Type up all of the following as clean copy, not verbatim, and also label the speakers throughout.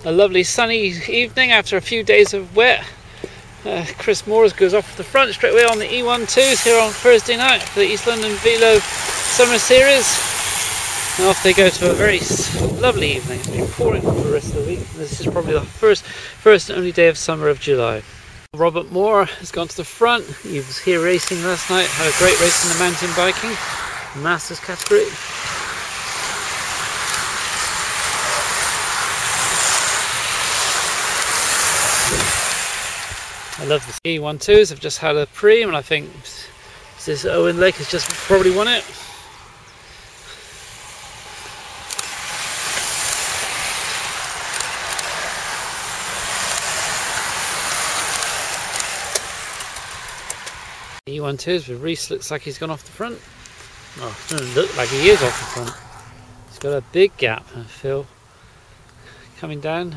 Speaker 1: A lovely sunny evening after a few days of wet. Chris Moores goes off the front straight away on the E12s here on Thursday night for the East London Velo Summer Series. And off they go to a very lovely evening. It's been pouring for the rest of the week. This is probably the first and only day of summer of July. Robert Moore has gone to the front. He was here racing last night, had a great race in the mountain biking, Masters category. I love the E12s. I've just had a pre, and I think this Owen Lake has just probably won it. E12s, but Reese looks like he's gone off the front. Oh, it doesn't look like he is off the front. He's got a big gap, I feel, coming down.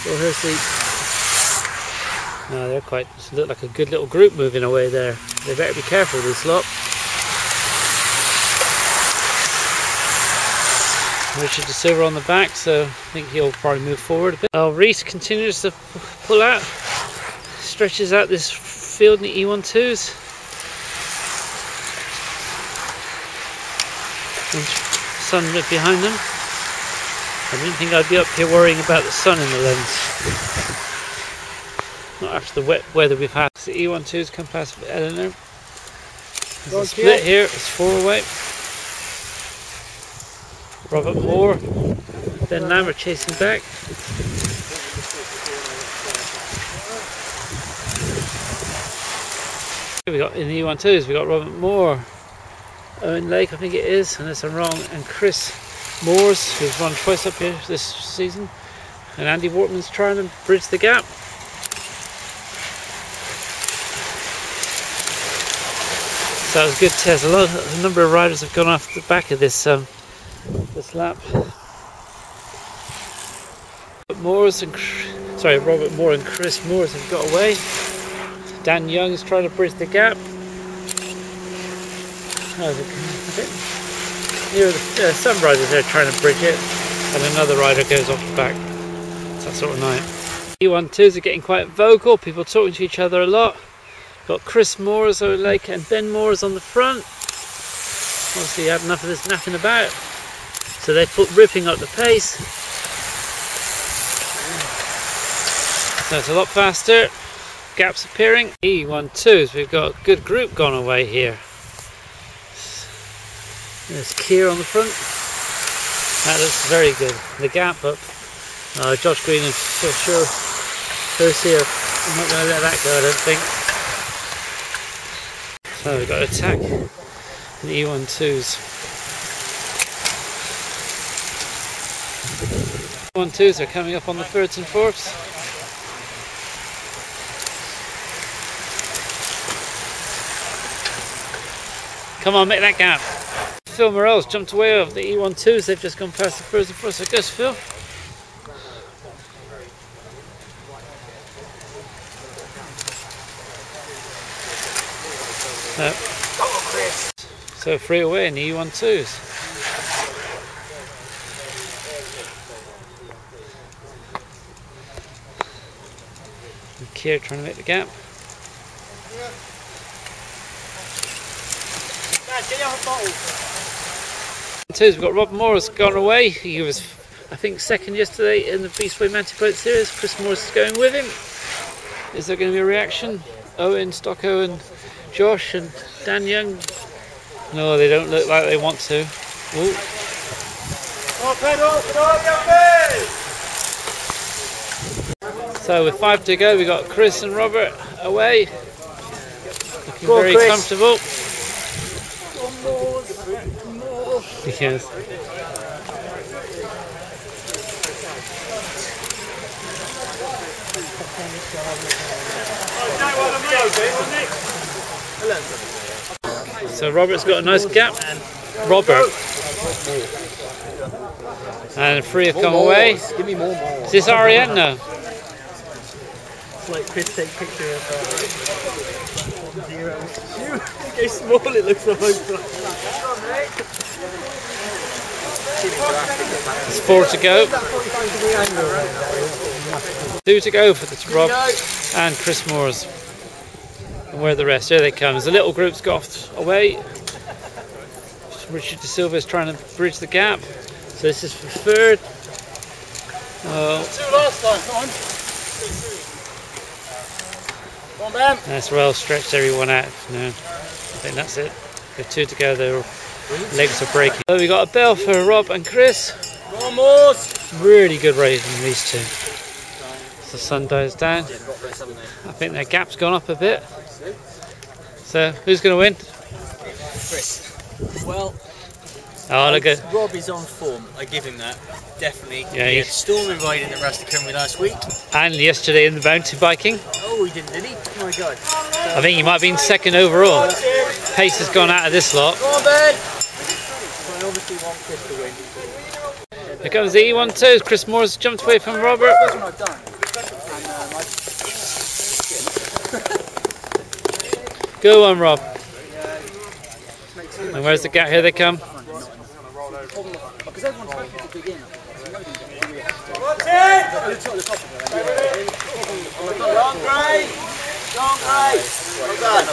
Speaker 1: Oh, here's the... No, they're quite... look like a good little group moving away there. They better be careful with this lot. Richard De Silva on the back, so I think he'll probably move forward a bit. Reese continues to pull out, stretches out this field in the E12s. And sun behind them. I didn't think I'd be up here worrying about the sun in the lens. Not after the wet weather we've had. The E12s come past Eleanor. There's a split here, it's 4 away. Robert Moore, Ben Lambert chasing back. We got in the E12s, we got Robert Moore, Owen Lake, I think it is, unless I'm wrong, and Chris Moores, who's run twice up here this season, and Andy Wortman's trying to bridge the gap. So that was a good test. A number of riders have gone off the back of this lap. Robert Moore and Chris Moores have got away. Dan Young is trying to bridge the gap. Some riders are trying to bridge it, and another rider goes off the back. It's that sort of night. E12s are getting quite vocal, people talking to each other a lot. Got Chris Moores, Owen Lake, and Ben Moores on the front. Obviously had enough of this napping about, so they're ripping up the pace. So it's a lot faster. Gaps appearing. E12s, we've got a good group gone away here. There's Keir on the front. That looks very good. The gap up. Josh Green and Phil Shaw. Those here, I'm not going to let that go, I don't think. So we've got attack in the E12s. E12s are coming up on the thirds and fourths. Come on, make that gap. Phil Morell's jumped away off the E12s. They've just gone past the thirds and fourths. So goes Phil. So 3 away in the E12s. And Keir trying to make the gap. We've got Rob Morris gone away. He was, I think, second yesterday in the Beastway Mountain Boat Series. Chris Morris is going with him. Is there going to be a reaction? Owen, Stocko and Josh and Dan Young. No, they don't look like they want to. Ooh. So with 5 to go, we got Chris and Robert away. Looking very comfortable. Yes. So Robert's got a nice gap. Robert. And 3 have come away.
Speaker 2: Give me more.
Speaker 1: Is this Arianna?
Speaker 2: It's like Chris take picture of 0. It goes small, it looks almost like.
Speaker 1: There's 4 to go. 2 to go for the Rob and Chris Moores. And where are the rest? Here they come. As the little group's got away. Richard De Silva is trying to bridge the gap. So this is for third. Oh.
Speaker 2: 2 last time, come on. Come on, Ben.
Speaker 1: That's well stretched everyone out. No, I think that's it. With 2 to go, their legs are breaking. So we got a bell for Rob and Chris.
Speaker 2: Come on, Moores.
Speaker 1: Really good race from these two. As the sun dies down, I think their gap's gone up a bit. So who's going to win?
Speaker 3: Chris. Well,
Speaker 1: oh, look at
Speaker 3: Rob is on form. I give him that. Definitely.
Speaker 1: Yeah,
Speaker 3: he had stormy riding at Rusty Cumberland last week.
Speaker 1: and yesterday in the mountain biking.
Speaker 3: Oh, he didn't, did he? Oh my God.
Speaker 1: I think he might have been second overall. Pace has gone out of this lot.
Speaker 3: Come on, Ben. I obviously want Chris to win.
Speaker 1: Here comes the E12. Chris Moore's jumped away from Robert. Go on, Rob. And where's the gap? Here they come.
Speaker 3: Long race! Long race! Well done.